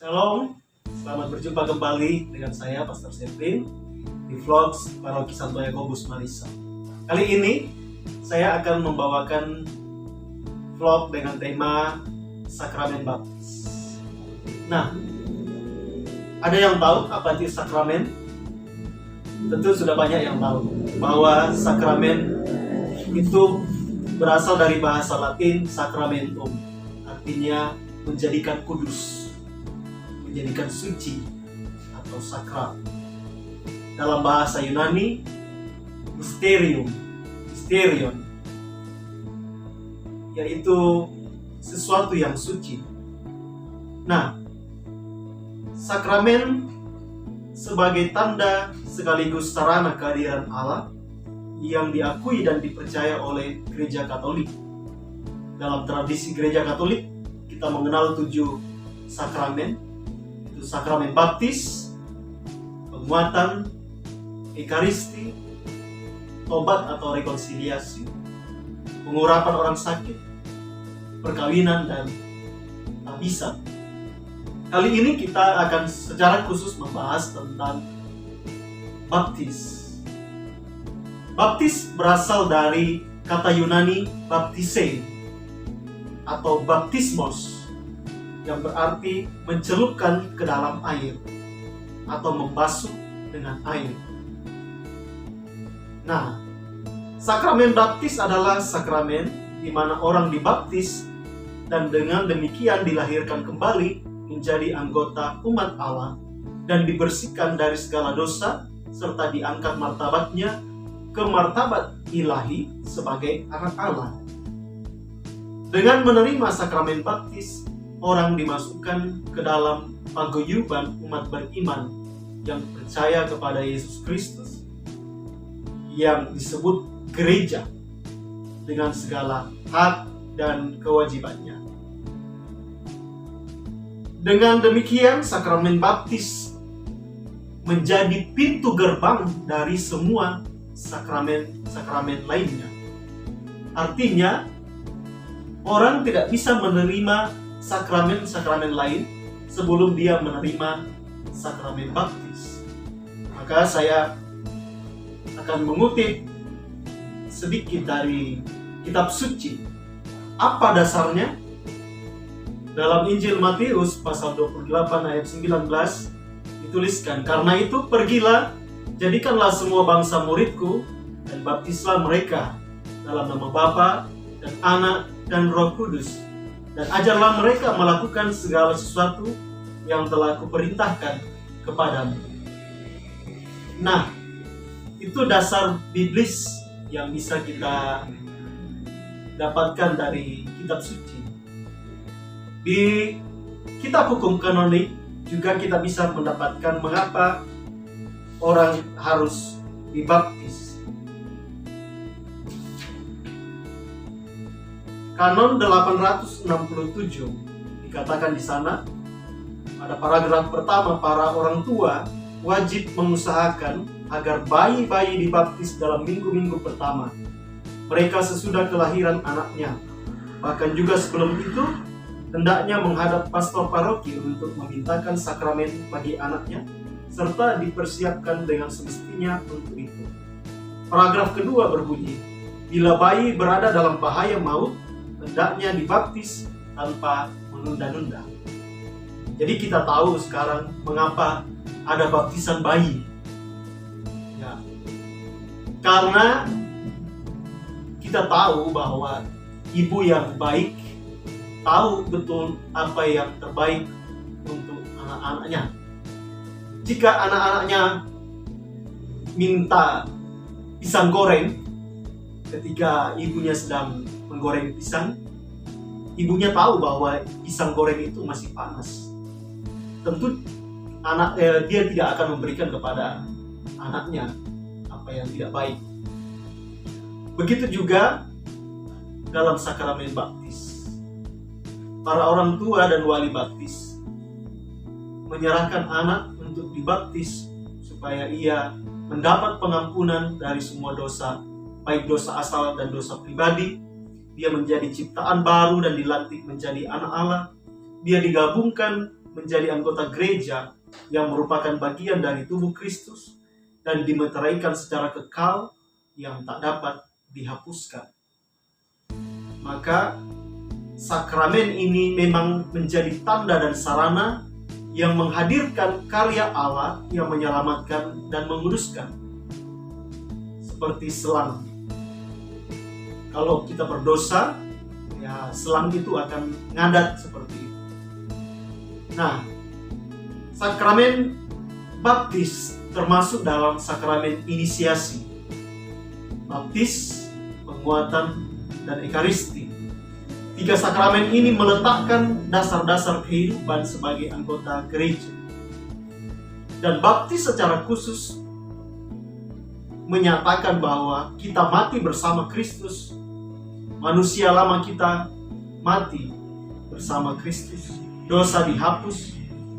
Shalom, selamat berjumpa kembali dengan saya Pastor Seprin di vlogs Paroki Santo Yakobus Marissa. Kali ini saya akan membawakan vlog dengan tema Sakramen Baptis. Nah, ada yang tahu apa itu sakramen? Tentu sudah banyak yang tahu bahwa sakramen itu berasal dari bahasa Latin sacramentum, artinya menjadikan kudus, menjadikan suci atau sakral. Dalam bahasa Yunani, mysterion, yaitu sesuatu yang suci. Nah, sakramen sebagai tanda sekaligus sarana kehadiran Allah yang diakui dan dipercaya oleh Gereja Katolik. Dalam tradisi Gereja Katolik, kita mengenal 7 sakramen. Sakramen baptis, penguatan, ekaristi, tobat atau rekonsiliasi, pengurapan orang sakit, perkawinan, dan tabisan. Kali ini kita akan secara khusus membahas tentang baptis. Baptis berasal dari kata Yunani baptise atau baptismos, yang berarti mencelupkan ke dalam air atau membasuh dengan air. Nah, sakramen baptis adalah sakramen di mana orang dibaptis dan dengan demikian dilahirkan kembali menjadi anggota umat Allah dan dibersihkan dari segala dosa serta diangkat martabatnya ke martabat ilahi sebagai anak Allah. Dengan menerima sakramen baptis, orang dimasukkan ke dalam paguyuban umat beriman yang percaya kepada Yesus Kristus, yang disebut gereja dengan segala hak dan kewajibannya. Dengan demikian, sakramen baptis menjadi pintu gerbang dari semua sakramen lainnya. Artinya, orang tidak bisa menerima sakramen lain sebelum dia menerima sakramen baptis. Maka saya akan mengutip sedikit dari kitab suci. Apa dasarnya? Dalam Injil Matius pasal 28 ayat 19 dituliskan, "Karena itu pergilah, jadikanlah semua bangsa muridku dan baptislah mereka dalam nama Bapa dan Anak dan Roh Kudus, dan ajarlah mereka melakukan segala sesuatu yang telah kuperintahkan kepadamu." Nah, itu dasar biblis yang bisa kita dapatkan dari kitab suci. Di kitab hukum kanonik juga kita bisa mendapatkan mengapa orang harus dibaptis. Kanon 867 dikatakan di sana, pada paragraf pertama, para orang tua wajib mengusahakan agar bayi-bayi dibaptis dalam minggu-minggu pertama, mereka sesudah kelahiran anaknya. Bahkan juga sebelum itu, hendaknya menghadap pastor paroki untuk memintakan sakramen bagi anaknya, serta dipersiapkan dengan semestinya untuk itu. Paragraf kedua berbunyi, bila bayi berada dalam bahaya maut, hendaknya dibaptis tanpa menunda-nunda. Jadi kita tahu sekarang mengapa ada baptisan bayi. Ya, karena kita tahu bahwa ibu yang baik tahu betul apa yang terbaik untuk anak-anaknya. Jika anak-anaknya minta pisang goreng ketika ibunya sedang menggoreng pisang, ibunya tahu bahwa pisang goreng itu masih panas. Tentu dia tidak akan memberikan kepada anaknya apa yang tidak baik. Begitu juga dalam sakramen baptis. Para orang tua dan wali baptis menyerahkan anak untuk dibaptis supaya ia mendapat pengampunan dari semua dosa, baik dosa asal dan dosa pribadi. Dia menjadi ciptaan baru dan dilantik menjadi anak Allah. Dia digabungkan menjadi anggota gereja yang merupakan bagian dari tubuh Kristus dan dimeteraikan secara kekal yang tak dapat dihapuskan. Maka sakramen ini memang menjadi tanda dan sarana yang menghadirkan karya Allah yang menyelamatkan dan menguduskan. Seperti selang. Kalau kita berdosa, ya selang itu akan ngadat seperti itu. Nah, sakramen baptis termasuk dalam sakramen inisiasi. Baptis, penguatan, dan ekaristi. 3 sakramen ini meletakkan dasar-dasar kehidupan sebagai anggota gereja. Dan baptis secara khusus menyatakan bahwa kita mati bersama Kristus. Manusia lama kita mati bersama Kristus. Dosa dihapus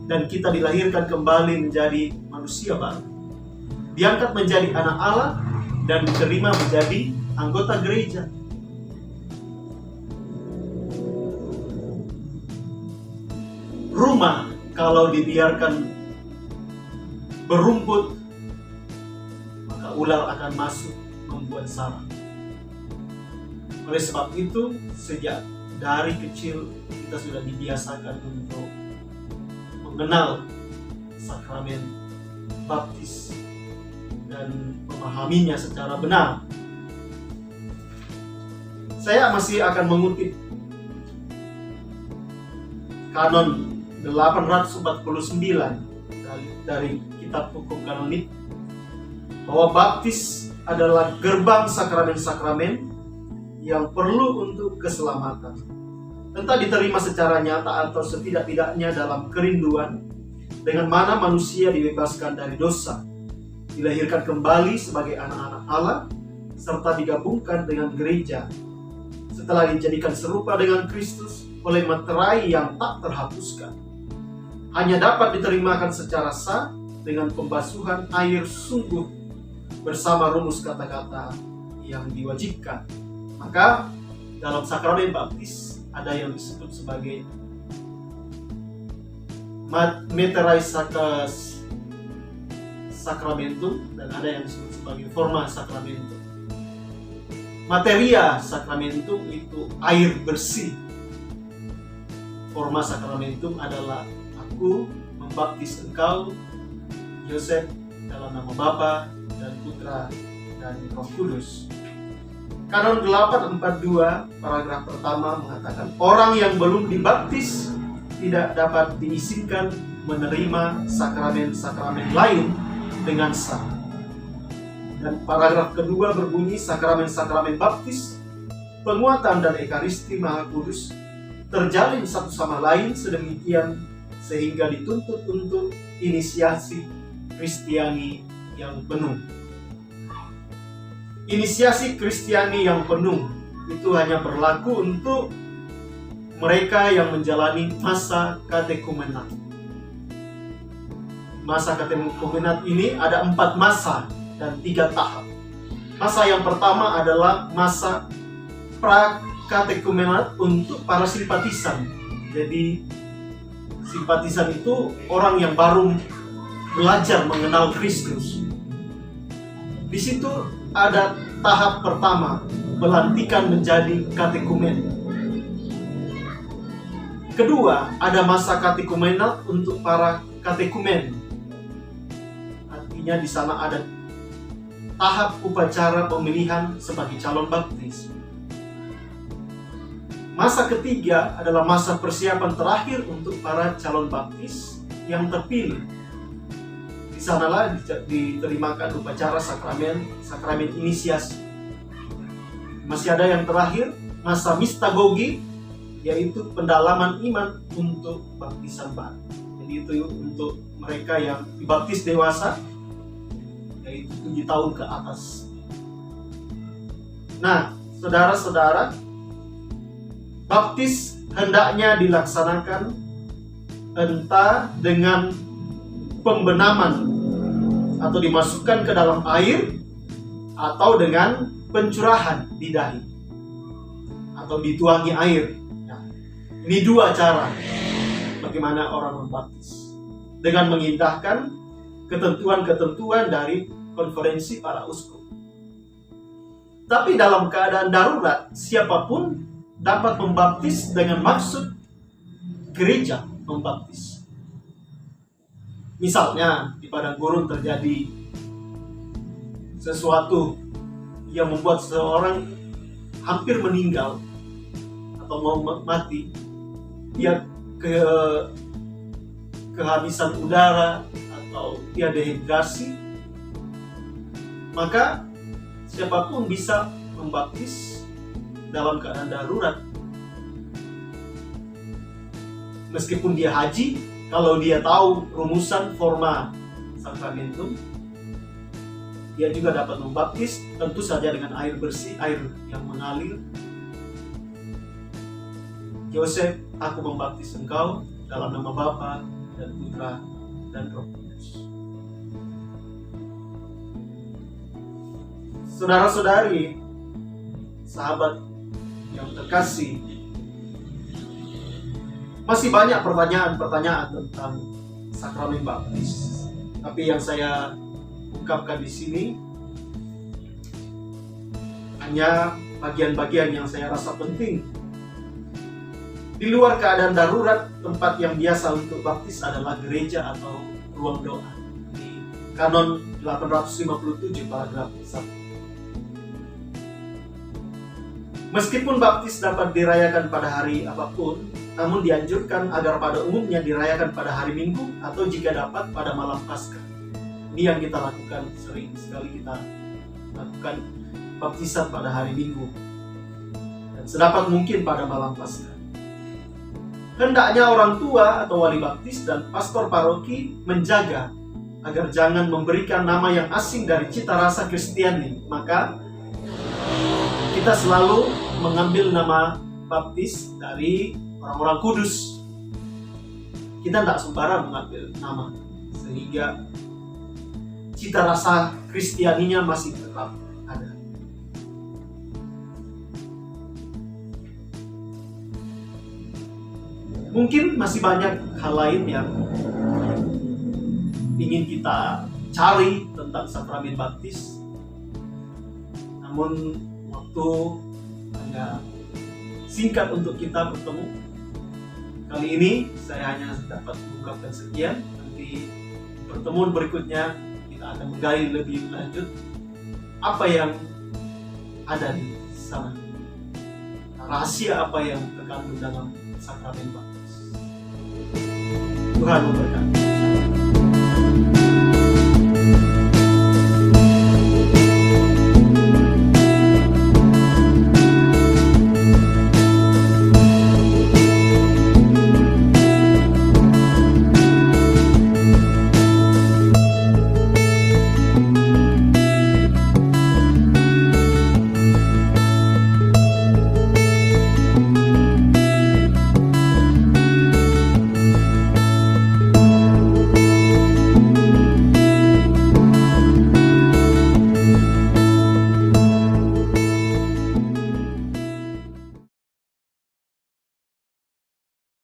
dan kita dilahirkan kembali menjadi manusia baru. Diangkat menjadi anak Allah dan diterima menjadi anggota gereja. Rumah kalau dibiarkan berumput, maka ular akan masuk membuat sarang. Oleh sebab itu, sejak dari kecil kita sudah dibiasakan untuk mengenal sakramen baptis dan memahaminya secara benar. Saya masih akan mengutip kanon 849 dari kitab hukum kanonik bahwa baptis adalah gerbang sakramen-sakramen yang perlu untuk keselamatan. Entah diterima secara nyata atau setidak-tidaknya dalam kerinduan, dengan mana manusia dibebaskan dari dosa, dilahirkan kembali sebagai anak-anak Allah, serta digabungkan dengan gereja, setelah dijadikan serupa dengan Kristus oleh materai yang tak terhapuskan. Hanya dapat diterimakan secara sah dengan pembasuhan air sungguh bersama rumus kata-kata yang diwajibkan. Maka dalam sakramen baptis ada yang disebut sebagai materai sacramentum dan ada yang disebut sebagai forma sacramentum. Materia sacramentum itu air bersih. Forma sacramentum adalah aku membaptis engkau, Yosef, dalam nama Bapa dan Putra dan Roh Kudus. Kanon 842 paragraf pertama mengatakan orang yang belum dibaptis tidak dapat diizinkan menerima sakramen-sakramen lain dengan sah. Dan paragraf kedua berbunyi sakramen-sakramen baptis, penguatan dan ekaristi Maha Kudus terjalin satu sama lain sedemikian sehingga dituntut untuk inisiasi Kristiani yang penuh. Inisiasi Kristiani yang penuh itu hanya berlaku untuk mereka yang menjalani masa katekumenat. Masa katekumenat ini ada 4 masa dan 3 tahap. Masa yang pertama adalah masa pra-katekumenat untuk para simpatisan. Jadi simpatisan itu orang yang baru belajar mengenal Kristus. Di situ ada tahap pertama, pelantikan menjadi katekumen. Kedua, ada masa katekumenat untuk para katekumen. Artinya di sana ada tahap upacara pemilihan sebagai calon baptis. Masa ketiga adalah masa persiapan terakhir untuk para calon baptis yang terpilih. Di sanalah diterimakan upacara sakramen inisiasi. Masih ada yang terakhir, masa mistagogi, yaitu pendalaman iman untuk baptisan baru. Jadi itu untuk mereka yang dibaptis dewasa, yaitu 7 tahun ke atas. Nah, saudara-saudara, baptis hendaknya dilaksanakan entah dengan pembenaman atau dimasukkan ke dalam air atau dengan pencurahan di dahi atau dituangi air. Nah, ini 2 cara. bagaimana orang membaptis dengan mengindahkan ketentuan-ketentuan dari konferensi para uskup. Tapi dalam keadaan darurat, siapapun dapat membaptis dengan maksud gereja membaptis. Misalnya di padang gurun terjadi sesuatu yang membuat seseorang hampir meninggal atau mau mati, dia kehabisan udara atau dia dehidrasi, maka siapapun bisa membaptis dalam keadaan darurat. Meskipun dia haji, kalau dia tahu rumusan forma sakramentum, dia juga dapat membaptis, tentu saja dengan air bersih, air yang mengalir. Yosef, aku membaptis engkau dalam nama Bapa dan Putra dan Roh Kudus. Saudara-saudari, sahabat yang terkasih, masih banyak pertanyaan-pertanyaan tentang sakramen baptis. Tapi yang saya ungkapkan di sini hanya bagian-bagian yang saya rasa penting. Di luar keadaan darurat, tempat yang biasa untuk baptis adalah gereja atau ruang doa. Di Kanon 857 paragraf 1. Meskipun baptis dapat dirayakan pada hari apapun, namun dianjurkan agar pada umumnya dirayakan pada hari Minggu atau jika dapat pada malam Paskah. Ini yang kita lakukan, sering sekali kita lakukan baptisan pada hari Minggu dan sedapat mungkin pada malam Paskah. Hendaknya orang tua atau wali baptis dan pastor paroki menjaga agar jangan memberikan nama yang asing dari cita rasa Kristiani. Maka kita selalu mengambil nama baptis dari orang-orang kudus. Kita tidak sembarang mengambil nama, sehingga cita rasa Kristianinya masih tetap ada. Mungkin masih banyak hal lain yang ingin kita cari tentang sakramen baptis, namun waktu hanya singkat untuk kita bertemu. Kali ini saya hanya dapat mengungkapkan sekian. Nanti pertemuan berikutnya kita akan menggali lebih lanjut apa yang ada di sana, rahasia apa yang terkandung dalam sakramen baptis. Tuhan memberkati.